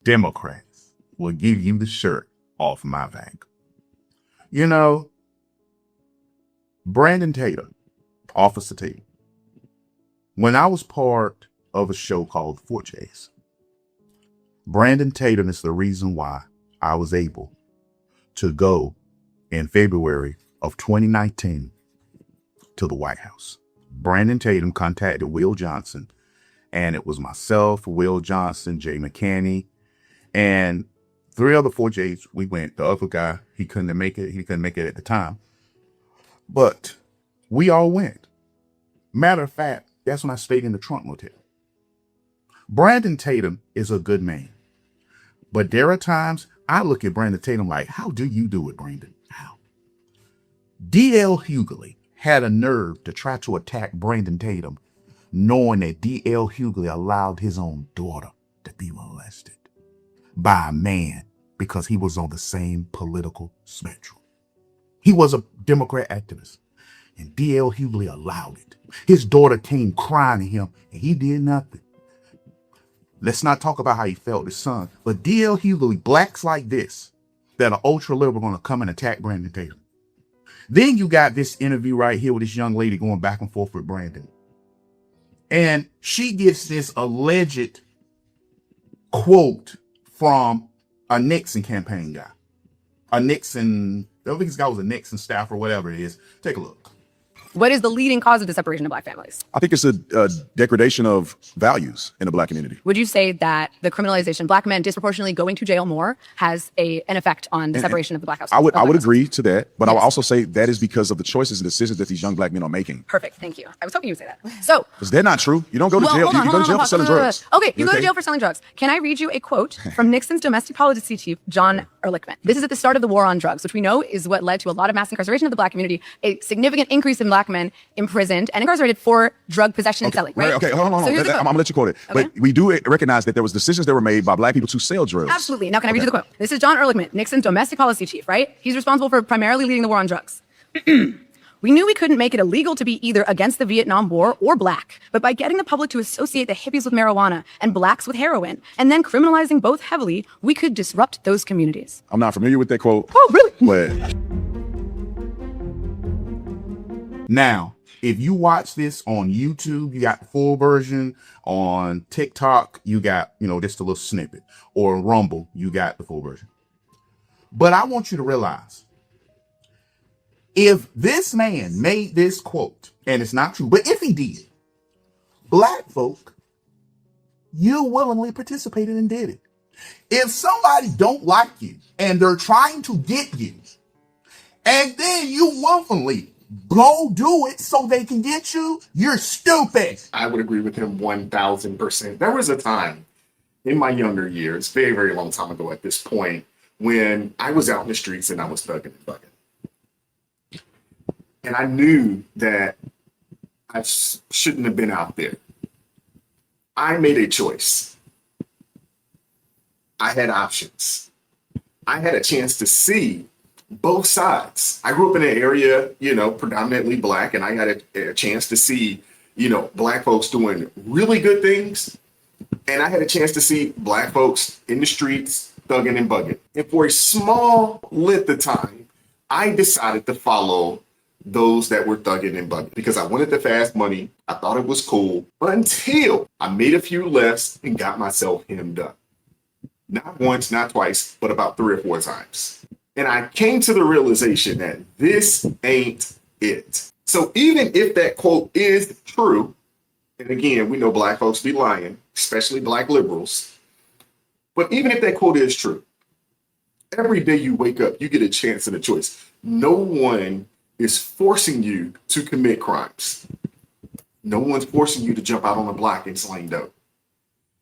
Democrats will give you the shirt off my back. You know, Brandon Tatum, Officer Tatum, when I was part of a show called Fort Chase, Brandon Tatum is the reason why I was able to go in February of 2019 to the White House. Brandon Tatum contacted Will Johnson, and it was myself, Will Johnson, Jay McCanney, and 3 other 4Js. We went. The other guy, he couldn't make it. He couldn't make it at the time. But we all went. Matter of fact, that's when I stayed in the Trump Motel. Brandon Tatum is a good man. But there are times I look at Brandon Tatum like, how do you do it, Brandon? How? D.L. Hughley had a nerve to try to attack Brandon Tatum, knowing that D.L. Hughley allowed his own daughter to be molested by a man because he was on the same political spectrum. He was a Democrat activist, and D.L. Hughley allowed it. His daughter came crying to him, and he did nothing. Let's not talk about how he felt his son, but D.L. Hughley, blacks like this, that are ultra-liberal, going to come and attack Brandon Tatum. Then you got this interview right here with this young lady going back and forth with Brandon. And she gets this alleged quote from a Nixon campaign guy. A Nixon, I don't think this guy was a Nixon staff or whatever it is. Take a look. What is the leading cause of the separation of black families? I think it's a degradation of values in the black community. Would you say that the criminalization of black men disproportionately going to jail more has an effect on the separation of the black household? I would agree to that, but yes. I would also say that is because of the choices and decisions that these young black men are making. Perfect, thank you. I was hoping you would say that. So, is that not true? You don't go to jail. You go to jail for selling drugs. Okay, you go to jail for selling drugs. Can I read you a quote from Nixon's domestic policy chief, John Ehrlichman? This is at the start of the war on drugs, which we know is what led to a lot of mass incarceration of the black community, a significant increase in black men imprisoned and incarcerated for drug possession and selling, right? Okay, hold on. So I'm gonna let you quote it. Okay. But we do recognize that there was decisions that were made by black people to sell drugs. Absolutely. Now, can I read you the quote? This is John Ehrlichman, Nixon's domestic policy chief, right? He's responsible for primarily leading the war on drugs. We knew we couldn't make it illegal to be either against the Vietnam War or black, but by getting the public to associate the hippies with marijuana and blacks with heroin, and then criminalizing both heavily, we could disrupt those communities. I'm not familiar with that quote. Oh, really? But now, if you watch this on YouTube, you got the full version. On TikTok, you got, just a little snippet. Or Rumble, you got the full version. But I want you to realize, if this man made this quote, and it's not true, but if he did, black folk, you willingly participated and did it. If somebody don't like you and they're trying to get you, and then you willingly go do it so they can get you, you're stupid. I would agree with him 1,000%. There was a time in my younger years, very, very long time ago at this point, when I was out in the streets and I was thugging and bugging. And I knew that I shouldn't have been out there. I made a choice. I had options. I had a chance to see both sides. I grew up in an area, predominantly black, and I had a chance to see, black folks doing really good things. And I had a chance to see black folks in the streets thugging and bugging. And for a small length of time, I decided to follow those that were thugging and bugging because I wanted the fast money. I thought it was cool until I made a few lefts and got myself hemmed up. Not once, not twice, but about 3 or 4 times. And I came to the realization that this ain't it. So even if that quote is true, and again, we know black folks be lying, especially black liberals, but even if that quote is true, every day you wake up, you get a chance and a choice. No one is forcing you to commit crimes. No one's forcing you to jump out on the block and sling dope.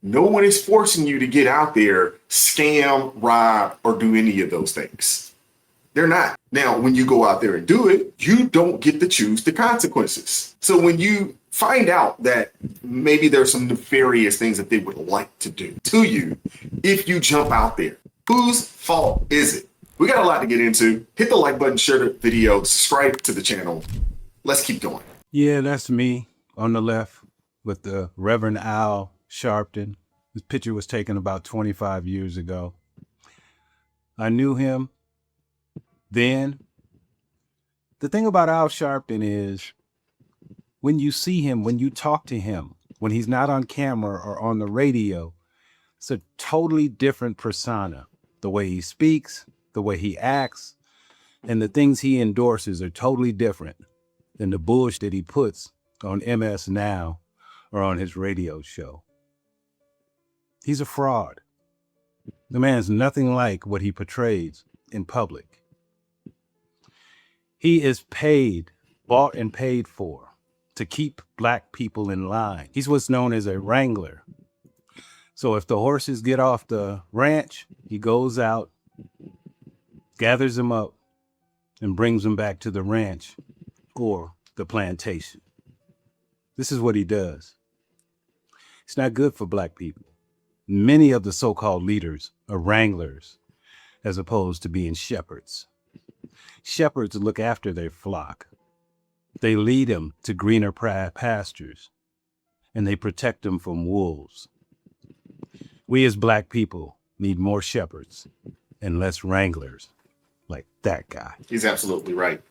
No one is forcing you to get out there, scam, rob, or do any of those things. They're not. Now, when you go out there and do it, you don't get to choose the consequences. So when you find out that maybe there's some nefarious things that they would like to do to you, if you jump out there, whose fault is it? We got a lot to get into. Hit the like button, share the video, subscribe to the channel. Let's keep going. Yeah, that's me on the left with the Reverend Al Sharpton. This picture was taken about 25 years ago. I knew him then. The thing about Al Sharpton is when you see him, when you talk to him, when he's not on camera or on the radio, it's a totally different persona. The way he speaks, the way he acts, and the things he endorses are totally different than the bullshit that he puts on MS Now or on his radio show. He's a fraud. The man's nothing like what he portrays in public. He is paid, bought and paid for, to keep black people in line. He's what's known as a wrangler. So if the horses get off the ranch, he goes out, gathers them up, and brings them back to the ranch or the plantation. This is what he does. It's not good for black people. Many of the so-called leaders are wranglers as opposed to being shepherds. Shepherds look after their flock. They lead them to greener pastures, and they protect them from wolves. We as black people need more shepherds and less wranglers like that guy. He's absolutely right.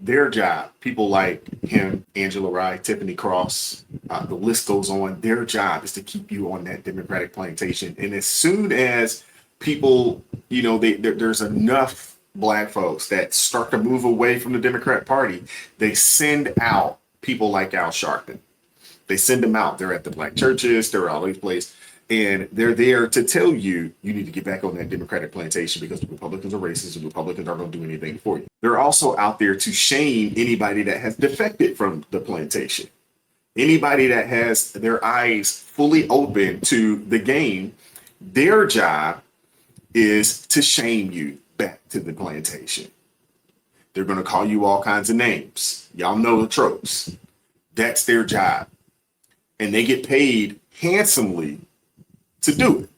Their job, people like him, Angela Rye, Tiffany Cross, the list goes on. Their job is to keep you on that Democratic plantation. And as soon as people, there's enough black folks that start to move away from the Democrat Party, they send out people like Al Sharpton. They send them out. They're at the black churches. They're all over the place. And they're there to tell you, you need to get back on that Democratic plantation because the Republicans are racist and Republicans aren't going to do anything for you. They're also out there to shame anybody that has defected from the plantation. Anybody that has their eyes fully open to the game, their job is to shame you back to the plantation. They're going to call you all kinds of names. Y'all know the tropes. That's their job. And they get paid handsomely to do it.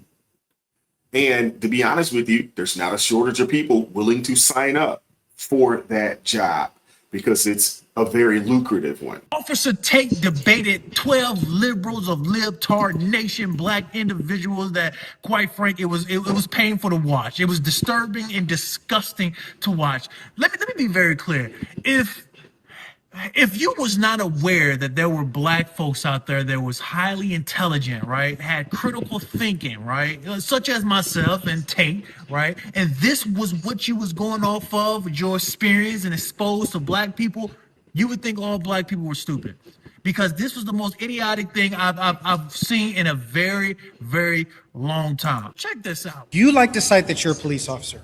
And to be honest with you, there's not a shortage of people willing to sign up for that job because it's a very lucrative one. Officer Tate debated 12 liberals of libtard nation, black individuals that, quite frank, it was painful to watch. It was disturbing and disgusting to watch. Let me be very clear. If you was not aware that there were black folks out there that was highly intelligent, right, had critical thinking, right, such as myself and Tate, right, and this was what you was going off of with your experience and exposed to black people, you would think all black people were stupid, because this was the most idiotic thing I've seen in a very, very long time. Check this out. You like to cite that you're a police officer.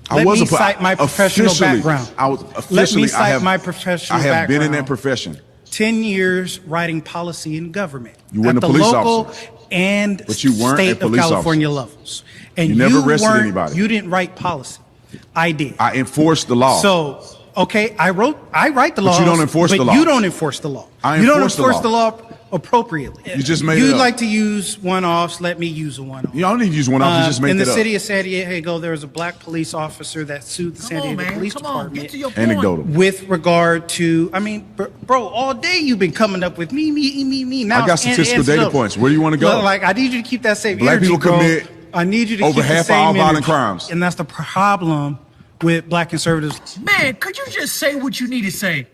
I Let me cite my professional background. Let me cite my professional background. I have been in that profession. 10 years writing policy in government. You weren't at a the police local officer. and But you weren't a state of police California levels. And You never arrested weren't- anybody. You didn't write policy. I did. I enforced the law. So, okay, I write the law. you don't enforce the law. You don't enforce the law. I You don't enforce the enforce law. the law appropriately. You just made it You up. like to use one-offs. Let me use a one-off. You don't need to use one off. You just make in it the up. city of San Diego, there was a black police officer that sued the San Come on, Diego man. Police Come on. Department Get to your point. Anecdotal. with regard to, bro, all day you've been coming up with me. Now I got it's statistical data anecdotal. points. Where do you want to go? Look, like, I need you to keep that same Black energy, people bro. commit I need you to over keep half the of same all violent energy. crimes. And that's the problem with black conservatives. Man, could you just say what you need to say?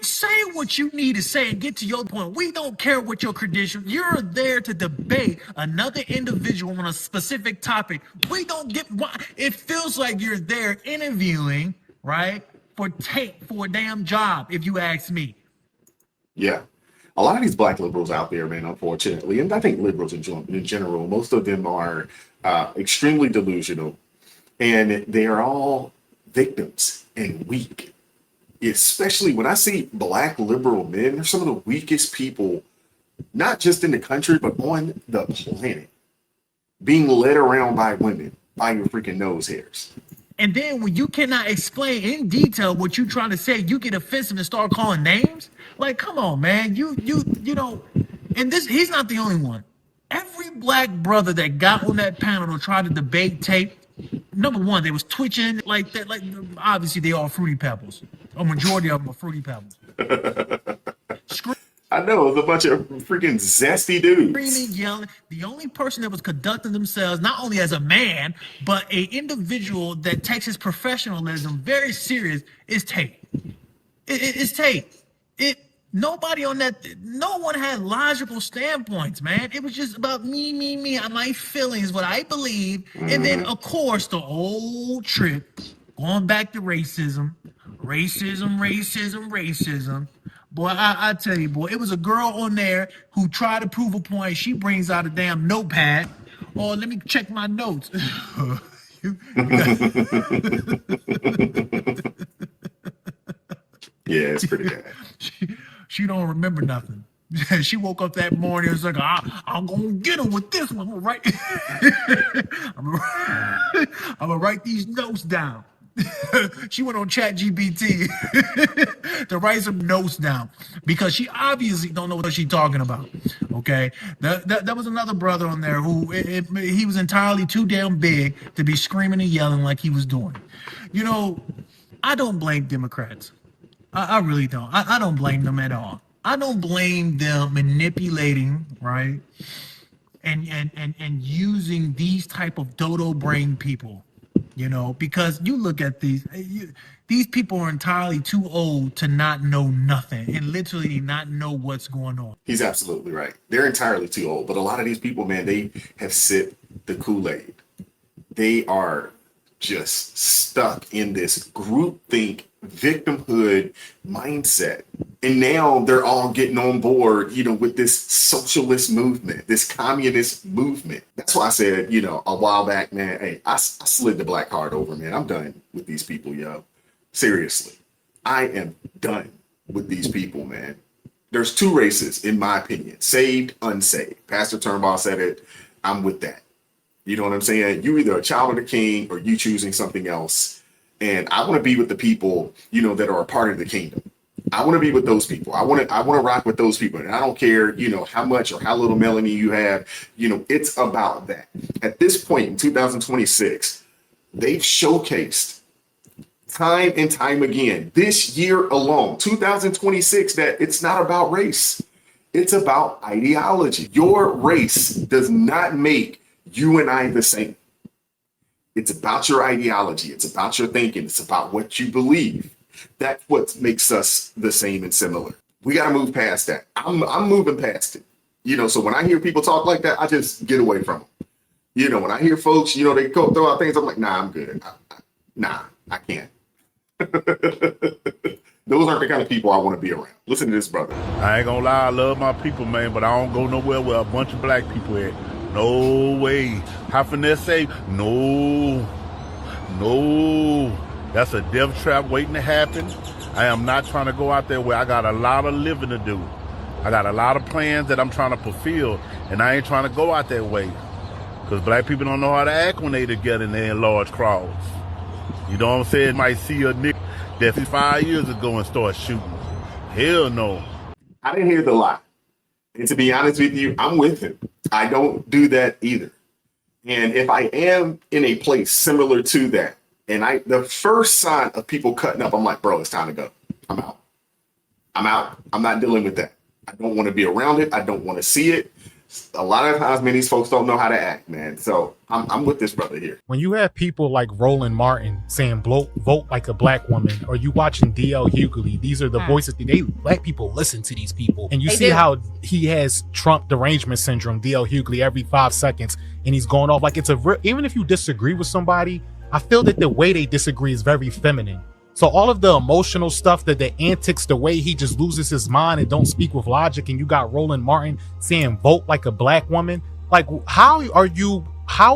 Say what you need to say and get to your point. We don't care what your credentials. You're there to debate another individual on a specific topic. We don't get why. It feels like you're there interviewing, right, for a damn job, if you ask me. Yeah. A lot of these black liberals out there, man, unfortunately, and I think liberals in general, most of them are extremely delusional, and they are all victims and weak. Especially when I see black liberal men, they're some of the weakest people, not just in the country, but on the planet, being led around by women, by your freaking nose hairs. And then when you cannot explain in detail what you're trying to say, you get offensive and start calling names. Like, come on, man. You know, and he's not the only one. Every black brother that got on that panel to try to debate Tate, number one, they was twitching like that. Like, obviously they all Fruity Pebbles. A majority of them are Fruity Pebbles. I know, it was a bunch of freaking zesty dudes. Screaming, yelling. The only person that was conducting themselves not only as a man, but a individual that takes his professionalism very serious is Tate. It's Tate. Nobody on that, no one had logical standpoints, man. It was just about me, my feelings, what I believe. And then, of course, the old trip, going back to racism. Boy, I tell you, boy, it was a girl on there who tried to prove a point. She brings out a damn notepad. Oh, let me check my notes. Yeah, it's pretty bad. She don't remember nothing. She woke up that morning and was like, I'm gonna get her with this one. I'm gonna write these notes down. She went on ChatGPT to write some notes down because she obviously don't know what she's talking about. Okay, that was another brother on there who he was entirely too damn big to be screaming and yelling like he was doing. You know, I don't blame Democrats. I really don't. I don't blame them at all. I don't blame them manipulating, right? And using these type of dodo brain people, you know, because you look at these people are entirely too old to not know nothing and literally not know what's going on. He's absolutely right. They're entirely too old. But a lot of these people, man, they have sipped the Kool-Aid. They are just stuck in this groupthink victimhood mindset. And now they're all getting on board, you know, with this socialist movement, this communist movement. That's why I said, you know, a while back, man, hey, I slid the black card over, man. I'm done with these people, yo. Seriously. I am done with these people, man. There's two races, in my opinion, saved, unsaved. Pastor Turnbull said it. I'm with that. You know what I'm saying? You either a child of the king or you choosing something else. And I want to be with the people, you know, that are a part of the kingdom. I want to be with those people. I want to rock with those people. And I don't care, you know, how much or how little melanin you have. You know, it's about that. At this point in 2026, they've showcased time and time again, this year alone, 2026, that it's not about race. It's about ideology. Your race does not make you and I the same. It's about your ideology. It's about your thinking. It's about what you believe. That's what makes us the same and similar. We got to move past that. I'm moving past it. You know, so when I hear people talk like that, I just get away from them. You know, when I hear folks, you know, they go throw out things, I'm like, nah, I'm good. I can't. Those aren't the kind of people I want to be around. Listen to this, brother. I ain't gonna lie, I love my people, man, but I don't go nowhere where a bunch of black people at. No way. How finesse say, no. That's a death trap waiting to happen. I am not trying to go out there where I got a lot of living to do. I got a lot of plans that I'm trying to fulfill, and I ain't trying to go out that way. Because black people don't know how to act when they together and they're in large crowds. You know what I'm saying? Might see a nigga that 5 years ago and start shooting. Hell no. I didn't hear the lie. And to be honest with you, I'm with him. I don't do that either. And if I am in a place similar to that, and the first sign of people cutting up, I'm like, bro, it's time to go. I'm out. I'm not dealing with that. I don't want to be around it. I don't want to see it. A lot of times, man, these folks don't know how to act, man. So I'm with this brother here. When you have people like Roland Martin saying vote like a black woman, or you watching D.L. Hughley, these are the voices. Black people listen to these people. And you see how he has Trump derangement syndrome, D.L. Hughley, every 5 seconds. And he's going off like it's even if you disagree with somebody, I feel that the way they disagree is very feminine. So all of the emotional stuff, the antics, the way he just loses his mind and don't speak with logic, and you got Roland Martin saying vote like a black woman. Like, how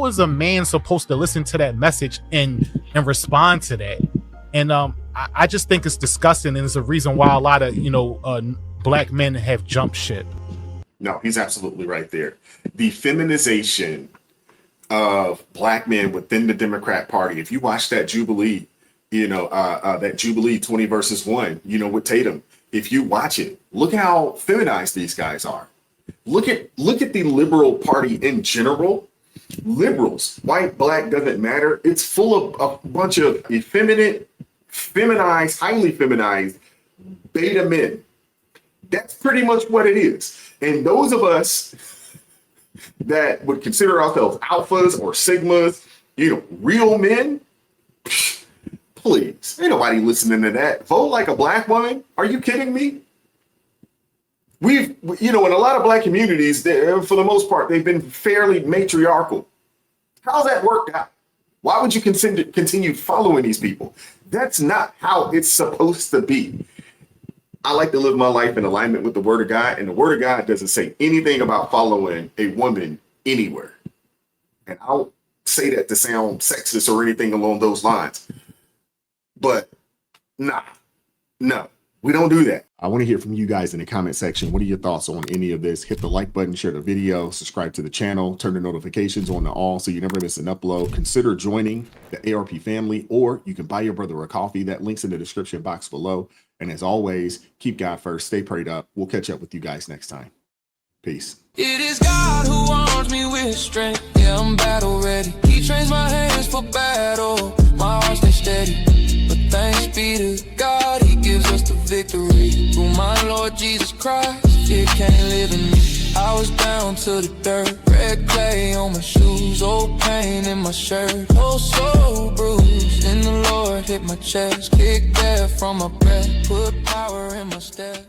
is a man supposed to listen to that message and respond to that? And I just think it's disgusting, and it's a reason why a lot of black men have jumped ship. No, he's absolutely right there. The feminization of black men within the Democrat Party. If you watch that Jubilee, that Jubilee 20 versus 1, with Tatum, if you watch it, look how feminized these guys are. Look at the liberal party in general. Liberals, white, black, doesn't matter. It's full of a bunch of effeminate, feminized, highly feminized beta men. That's pretty much what it is. And those of us that would consider ourselves alphas or sigmas, real men, please, ain't nobody listening to that. Vote like a black woman? Are you kidding me? In a lot of black communities, for the most part, they've been fairly matriarchal. How's that worked out? Why would you continue following these people? That's not how it's supposed to be. I like to live my life in alignment with the Word of God, and the Word of God doesn't say anything about following a woman anywhere. And I don't say that to sound sexist or anything along those lines. But no, we don't do that. I want to hear from you guys in the comment section. What are your thoughts on any of this? Hit the like button, share the video, subscribe to the channel, turn the notifications on to all so you never miss an upload. Consider joining the ARP family, or you can buy your brother a coffee. That link's in the description box below. And as always, keep God first, stay prayed up. We'll catch up with you guys next time. Peace. It is God who arms me with strength. Yeah, I'm battle ready. He trains my hands for battle. My heart stays steady. But thanks be to God, he gives us the victory. Through my Lord Jesus Christ, fear can't live in me. I was down to the dirt, red clay on my shoes, old pain in my shirt, oh so bruised. In the Lord hit my chest, kicked air from my breath, put power in my step.